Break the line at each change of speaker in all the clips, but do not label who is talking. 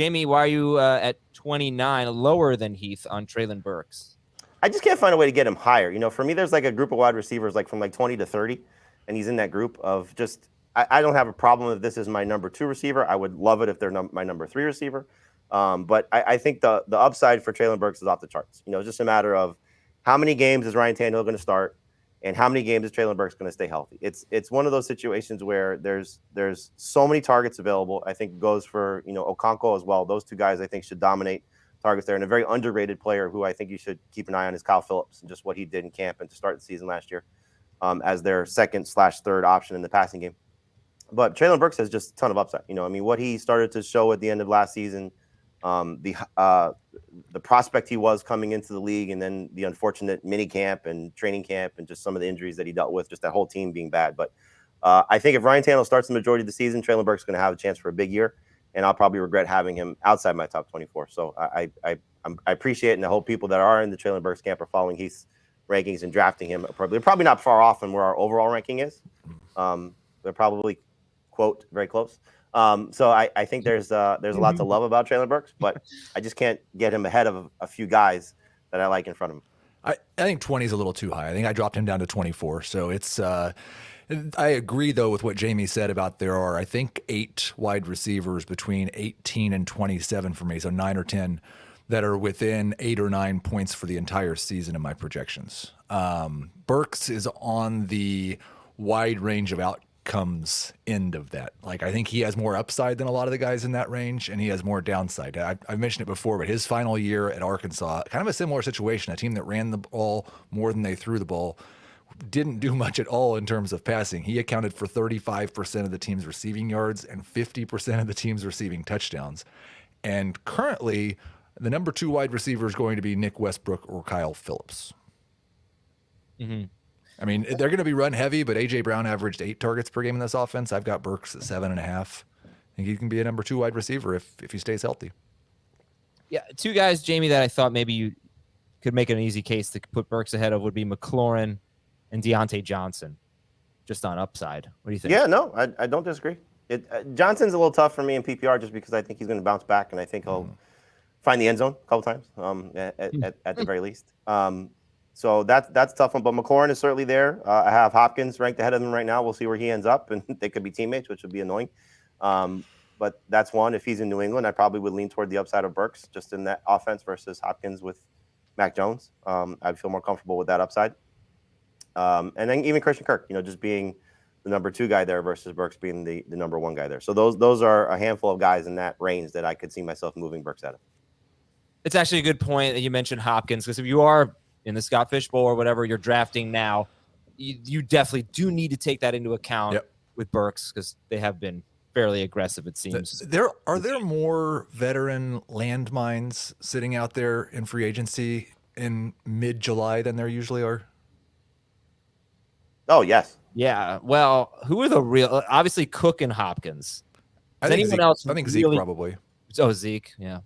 Jamie, why are you at 29, lower than Heath on Treylon Burks?
I just can't find a way to get him higher. For me, there's like a group of wide receivers like from like 20 to 30, and he's in that group of just. I don't have a problem if this is my number 2 receiver. I would love it if they're my number 3 receiver. But I think the upside for Treylon Burks is off the charts. It's just a matter of how many games is Ryan Tannehill going to start, and how many games is Treylon Burks going to stay healthy. It's one of those situations where there's so many targets available. I think it goes for Okonkwo as well. Those two guys I think should dominate targets there. And a very underrated player who I think you should keep an eye on is Kyle Phillips and just what he did in camp and to start the season last year as their second/third option in the passing game. But Treylon Burks has just a ton of upside. What he started to show at the end of last season, the prospect he was coming into the league, and then the unfortunate mini camp and training camp and just some of the injuries that he dealt with, just that whole team being bad. But I think if Ryan Tannehill starts the majority of the season, Treylon Burks is going to have a chance for a big year, and I'll probably regret having him outside my top 24. So I appreciate it, and I hope people that are in the Treylon Burks camp are following Heath's rankings and drafting him. They're probably not far off from where our overall ranking is. They're probably, quote, very close. So I think there's a lot to love about Treylon Burks, but I just can't get him ahead of a few guys that I like in front of him.
I think 20 is a little too high. I think I dropped him down to 24. So it's I agree, though, with what Jamie said about there are, I think, 8 wide receivers between 18 and 27 for me, so 9 or 10 that are within 8 or 9 points for the entire season in my projections. Burks is on the wide range of outcomes end of that. Like, I think he has more upside than a lot of the guys in that range, and he has more downside. I've mentioned it before, but his final year at Arkansas, kind of a similar situation, a team that ran the ball more than they threw the ball, didn't do much at all in terms of passing. He accounted for 35% of the team's receiving yards and 50% of the team's receiving touchdowns. And currently, the number 2 wide receiver is going to be Nick Westbrook or Kyle Phillips.
Mm-hmm.
I mean, they're going to be run heavy, but A.J. Brown averaged 8 targets per game in this offense. I've got Burks at 7.5. I think he can be a number 2 wide receiver if he stays healthy.
Yeah, 2 guys, Jamie, that I thought maybe you could make an easy case to put Burks ahead of would be McLaurin and Deontay Johnson, just on upside. What do you think?
Yeah, no, I don't disagree. Johnson's a little tough for me in PPR just because I think he's going to bounce back, and I think he'll find the end zone a couple times at the very least. So that's tough one. But McLaurin is certainly there. I have Hopkins ranked ahead of him right now. We'll see where he ends up, and they could be teammates, which would be annoying. But that's one. If he's in New England, I probably would lean toward the upside of Burks just in that offense versus Hopkins with Mac Jones. I'd feel more comfortable with that upside. And then even Christian Kirk, just being the number 2 guy there versus Burks being the number 1 guy there. So those are a handful of guys in that range that I could see myself moving Burks out of.
It's actually a good point that you mentioned Hopkins, because if you are in the Scott Fish Bowl or whatever you're drafting now, you definitely do need to take that into account with Burks, because they have been fairly aggressive, it seems.
Are there more veteran landmines sitting out there in free agency in mid-July than there usually are?
Oh, yes.
Yeah. Well, who are the real? Obviously, Cook and Hopkins.
I think Zeke probably.
Oh, Zeke. Yeah.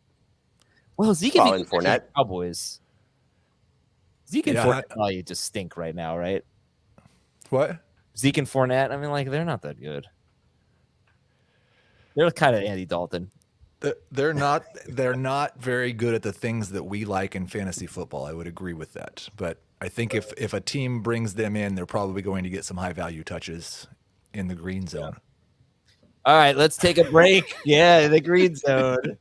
Well, Zeke
and Fournette.
Cowboys. Zeke and Fournette, you just stink right now, right?
What?
Zeke and Fournette. I mean, they're not that good. They're kind of Andy Dalton.
They're not very good at the things that we like in fantasy football. I would agree with that. But I think if a team brings them in, they're probably going to get some high value touches in the green zone.
All right, let's take a break. Yeah, the green zone.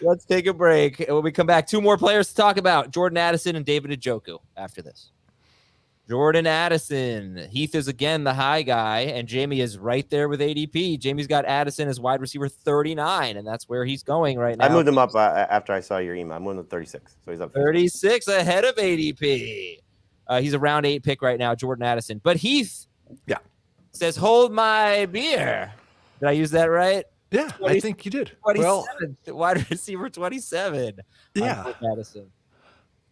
Let's take a break. And when we come back, 2 more players to talk about: Jordan Addison and David Njoku after this. Jordan Addison. Heath is again the high guy, and Jamie is right there with ADP. Jamie's got Addison as wide receiver 39, and that's where he's going right now.
I moved him up after I saw your email. I'm moving to 36, so he's up
36 ahead of ADP. He's a round 8 pick right now, Jordan Addison. But Heath says, hold my beer. Did I use that right?
Yeah, I think you did.
27, wide receiver 27.
Yeah.
Addison.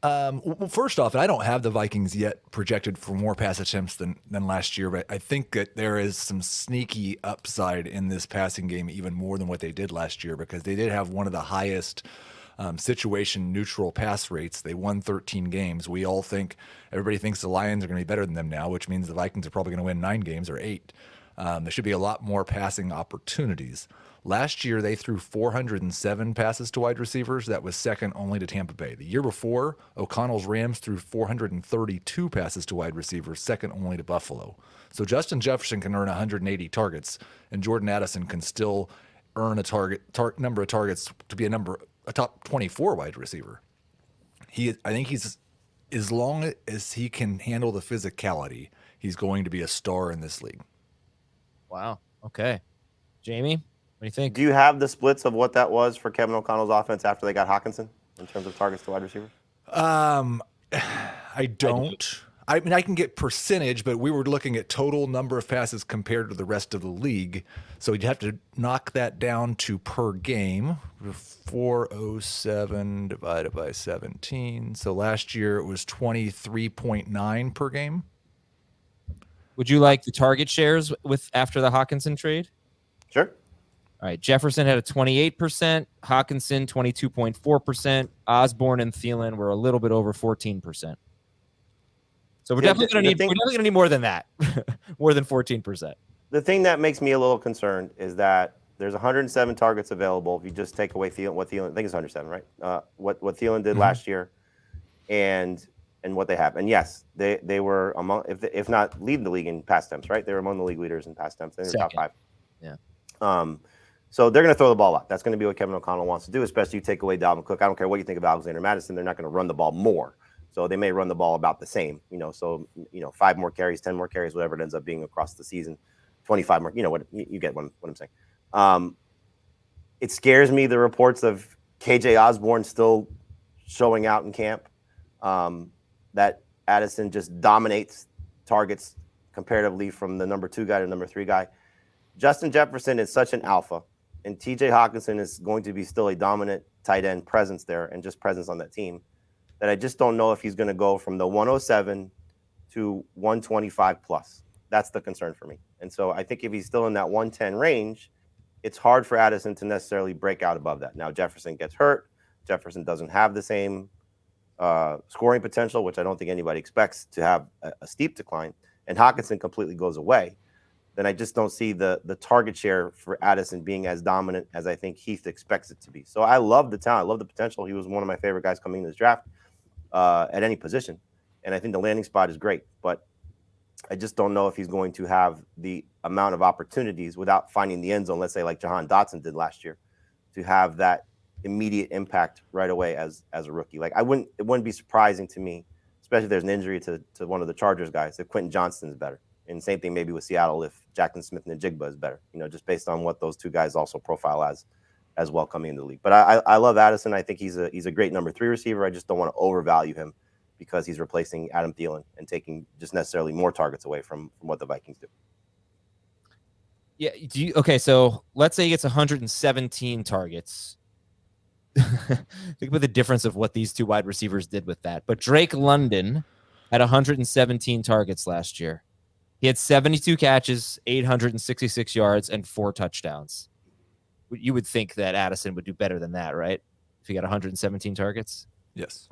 Well, first off, I don't have the Vikings yet projected for more pass attempts than last year, but I think that there is some sneaky upside in this passing game, even more than what they did last year, because they did have one of the highest situation neutral pass rates. They won 13 games. Everybody thinks the Lions are going to be better than them now, which means the Vikings are probably going to win 9 games or 8. There should be a lot more passing opportunities. Last year, they threw 407 passes to wide receivers. That was second only to Tampa Bay. The year before, O'Connell's Rams threw 432 passes to wide receivers, second only to Buffalo. So Justin Jefferson can earn 180 targets, and Jordan Addison can still earn a number of targets to be a top 24 wide receiver. I think he's, as long as he can handle the physicality, he's going to be a star in this league.
Wow. Okay. Jamie, what do you think?
Do you have the splits of what that was for Kevin O'Connell's offense after they got Hockenson in terms of targets to wide receivers?
I don't. I mean, I can get percentage, but we were looking at total number of passes compared to the rest of the league. So you'd have to knock that down to per game. 407 divided by 17. So last year it was 23.9 per game.
Would you like the target shares after the Hockenson trade?
Sure.
All right. Jefferson had a 28%, Hockenson 22.4%, Osborne and Thielen were a little bit over 14%. So we're definitely going to need more than that, more than 14%.
The thing that makes me a little concerned is that there's 107 targets available. If you just take away Thielen, I think it's 107, right? What Thielen did last year, and what they have. And yes, they were among, if not leading the league in pass attempts, right? They were among the league leaders in pass attempts. They're top 5.
Yeah.
So they're going to throw the ball up. That's going to be what Kevin O'Connell wants to do, especially you take away Dalvin Cook. I don't care what you think of Alexander Madison. They're not going to run the ball more. So they may run the ball about the same, so 5 more carries, 10 more carries, whatever it ends up being across the season, 25 more, what you get what I'm saying. It scares me, the reports of KJ Osborne still showing out in camp, that Addison just dominates targets comparatively from the number 2 guy to number 3 guy. Justin Jefferson is such an alpha, and TJ Hockenson is going to be still a dominant tight end presence there and just presence on that team, that I just don't know if he's going to go from the 107 to 125 plus. That's the concern for me. And so I think if he's still in that 110 range, it's hard for Addison to necessarily break out above that. Now, Jefferson gets hurt. Jefferson doesn't have the same scoring potential, which I don't think anybody expects to have a steep decline. And Hockenson completely goes away. Then I just don't see the target share for Addison being as dominant as I think Heath expects it to be. So I love the talent. I love the potential. He was one of my favorite guys coming into this draft at any position. And I think the landing spot is great. But I just don't know if he's going to have the amount of opportunities without finding the end zone, let's say like Jahan Dotson did last year, to have that immediate impact right away as a rookie. Like it wouldn't be surprising to me, especially if there's an injury to one of the Chargers guys, if Quentin Johnston is better. And same thing maybe with Seattle if Jackson Smith and Njigba is better, just based on what those 2 guys also profile as well coming into the league. But I love Addison. I think he's a great number 3 receiver. I just don't want to overvalue him because he's replacing Adam Thielen and taking just necessarily more targets away from what the Vikings do.
Yeah. Okay. So let's say he gets 117 targets. Think about the difference of what these 2 wide receivers did with that. But Drake London had 117 targets last year. He had 72 catches, 866 yards, and 4 touchdowns. You would think that Addison would do better than that, right? If he got 117 targets?
Yes.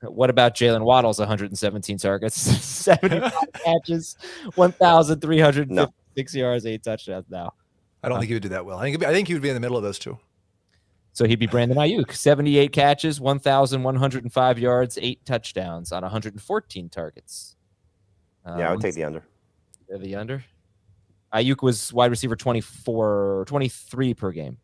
What about Jalen Waddle's 117 targets, 75 catches, 1,356 yards, 8 touchdowns now?
I don't think he would do that well. I think he would be in the middle of those 2.
So he'd be Brandon Ayuk, 78 catches, 1,105 yards, 8 touchdowns on 114 targets.
Yeah, I would take the under.
The under? Ayuk was wide receiver 23 per game.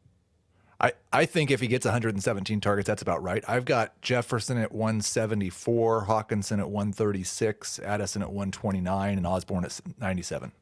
I think if he gets 117 targets, that's about right. I've got Jefferson at 174, Hockenson at 136, Addison at 129, and Osborne at 97.